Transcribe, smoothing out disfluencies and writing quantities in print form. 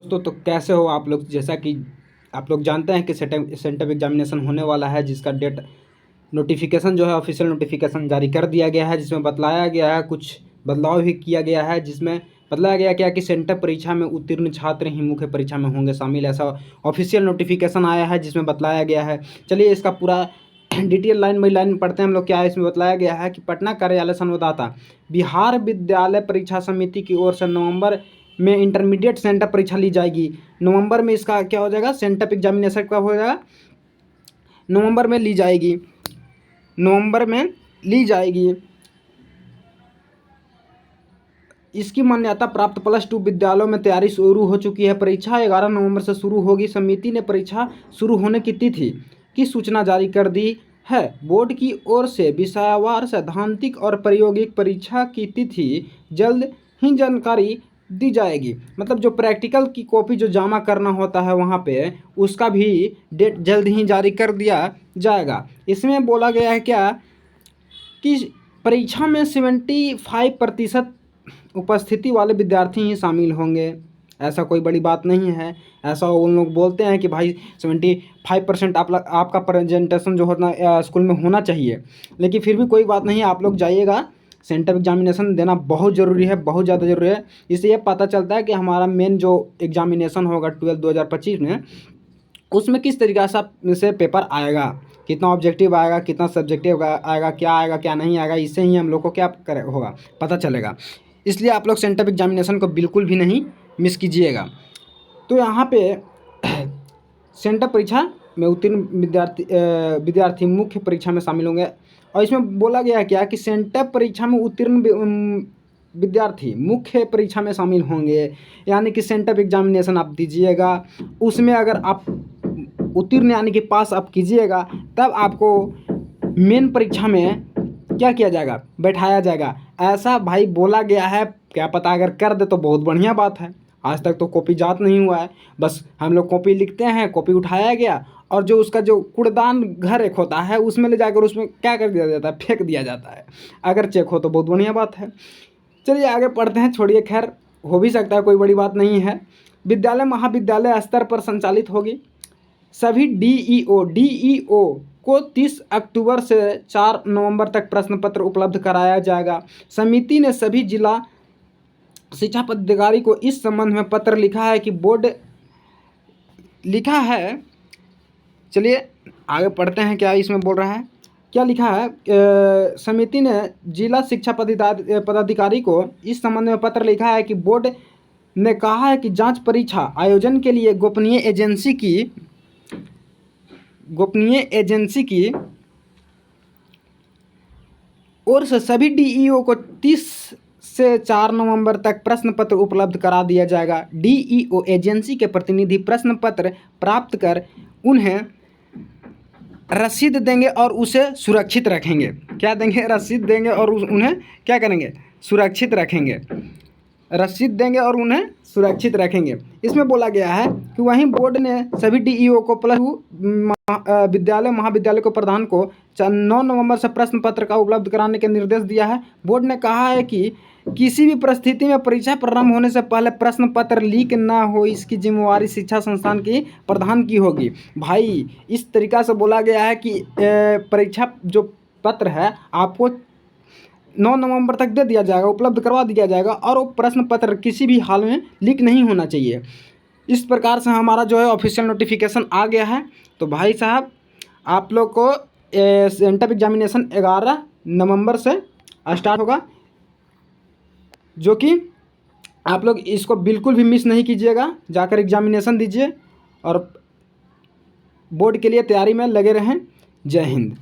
तो कैसे हो आप लोग। जैसा कि आप लोग जानते हैं कि सेंटअप एग्जामिनेशन होने वाला है, जिसका डेट नोटिफिकेशन जो है ऑफिशियल नोटिफिकेशन जारी कर दिया गया है, जिसमें बतलाया गया है, कुछ बदलाव भी किया गया है, जिसमें बतलाया गया क्या कि सेंटअप परीक्षा में उत्तीर्ण छात्र ही मुख्य परीक्षा में होंगे शामिल, ऐसा ऑफिशियल नोटिफिकेशन आया है जिसमें बतलाया गया है। चलिए इसका पूरा डिटेल लाइन बाई लाइन पढ़ते हैं हम लोग। क्या है इसमें बतलाया गया है कि पटना कार्यालय संवाददाता बिहार विद्यालय परीक्षा समिति की ओर से नवंबर में इंटरमीडिएट सेंटअप परीक्षा ली जाएगी। नवंबर में इसका क्या हो जाएगा, सेंटअप एग्जामिनेशन कब हो जाएगा, नवंबर में ली जाएगी, नवंबर में ली जाएगी। इसकी मान्यता प्राप्त +2 विद्यालयों में तैयारी शुरू हो चुकी है। परीक्षा 11 नवंबर से शुरू होगी। समिति ने परीक्षा शुरू होने की तिथि की सूचना जारी कर दी है। बोर्ड की ओर से विषयवार सैद्धांतिक और प्रायोगिक परीक्षा की तिथि जल्द ही जानकारी दी जाएगी। मतलब जो प्रैक्टिकल की कॉपी जो जमा करना होता है वहाँ पे, उसका भी डेट जल्द ही जारी कर दिया जाएगा। इसमें बोला गया है क्या कि परीक्षा में 75% उपस्थिति वाले विद्यार्थी ही शामिल होंगे। ऐसा कोई बड़ी बात नहीं है। ऐसा उन लोग बोलते हैं कि भाई 75% आपका प्रेजेंटेशन जो होना स्कूल में होना चाहिए, लेकिन फिर भी कोई बात नहीं, आप लोग जाइएगा। सेंटअप एग्जामिनेशन देना बहुत ज़रूरी है, बहुत ज़्यादा ज़रूरी है। इससे ये पता चलता है कि हमारा मेन जो एग्जामिनेशन होगा 12 2025 में, उसमें किस तरीक़े से पेपर आएगा, कितना ऑब्जेक्टिव आएगा, कितना सब्जेक्टिव आएगा, क्या नहीं आएगा। इससे ही हम लोग को क्या होगा, पता चलेगा। इसलिए आप लोग सेंटअप एग्जामिनेशन को बिल्कुल भी नहीं मिस कीजिएगा। तो यहाँ पे सेंटअप परीक्षा में उत्तीर्ण विद्यार्थी मुख्य परीक्षा में शामिल होंगे। और इसमें बोला गया है क्या कि सेंटअप परीक्षा में उत्तीर्ण विद्यार्थी मुख्य परीक्षा में शामिल होंगे। यानी कि सेंटअप एग्जामिनेशन आप दीजिएगा, उसमें अगर आप उत्तीर्ण यानी कि पास आप कीजिएगा, तब आपको मेन परीक्षा में क्या किया जाएगा, बैठाया जाएगा। ऐसा भाई बोला गया है, क्या पता अगर कर दे तो बहुत बढ़िया बात है। आज तक तो कॉपी जात नहीं हुआ है, बस हम लोग कॉपी लिखते हैं, कॉपी उठाया गया और जो उसका जो कूड़दान घर एक होता है उसमें ले जाकर उसमें क्या कर दिया जाता है, फेंक दिया जाता है। अगर चेक हो तो बहुत बढ़िया बात है। चलिए आगे पढ़ते हैं, छोड़िए, खैर हो भी सकता है, कोई बड़ी बात नहीं है। विद्यालय महाविद्यालय स्तर पर संचालित होगी। सभी डीईओ को 30 अक्टूबर से 4 नवंबर तक प्रश्न पत्र उपलब्ध कराया जाएगा। समिति ने सभी जिला शिक्षा पदाधिकारी को इस संबंध में पत्र लिखा है कि बोर्ड लिखा है। चलिए आगे पढ़ते हैं, क्या इसमें बोल रहा है, क्या लिखा है। समिति ने जिला शिक्षा पदाधिकारी को इस संबंध में पत्र लिखा है कि बोर्ड ने कहा है कि जांच परीक्षा आयोजन के लिए गोपनीय एजेंसी की ओर से सभी डीईओ को 30 से 4 नवंबर तक प्रश्न पत्र उपलब्ध करा दिया जाएगा। डीईओ एजेंसी के प्रतिनिधि प्रश्न पत्र प्राप्त कर उन्हें रसीद देंगे और उसे सुरक्षित रखेंगे। क्या देंगे, रसीद देंगे और उन्हें क्या करेंगे, सुरक्षित रखेंगे। रसीद देंगे और उन्हें सुरक्षित रखेंगे। इसमें बोला गया है कि वहीं बोर्ड ने सभी डीईओ को विद्यालय महाविद्यालय को प्रधान को 9 नवंबर से प्रश्न पत्र का उपलब्ध कराने के निर्देश दिया है। बोर्ड ने कहा है कि किसी भी परिस्थिति में परीक्षा प्रारंभ होने से पहले प्रश्न पत्र लीक ना हो, इसकी जिम्मेवारी शिक्षा संस्थान की प्रधान की होगी। भाई इस तरीक़ा से बोला गया है कि परीक्षा जो पत्र है आपको 9 नवंबर तक दे दिया जाएगा, उपलब्ध करवा दिया जाएगा, और वो प्रश्न पत्र किसी भी हाल में लीक नहीं होना चाहिए। इस प्रकार से हमारा जो है ऑफिशियल नोटिफिकेशन आ गया है। तो भाई साहब आप लोग को सेंटअप एग्जामिनेशन 11 नवंबर से स्टार्ट होगा, जो कि आप लोग इसको बिल्कुल भी मिस नहीं कीजिएगा। जाकर एग्जामिनेशन दीजिए और बोर्ड के लिए तैयारी में लगे रहें। जय हिंद।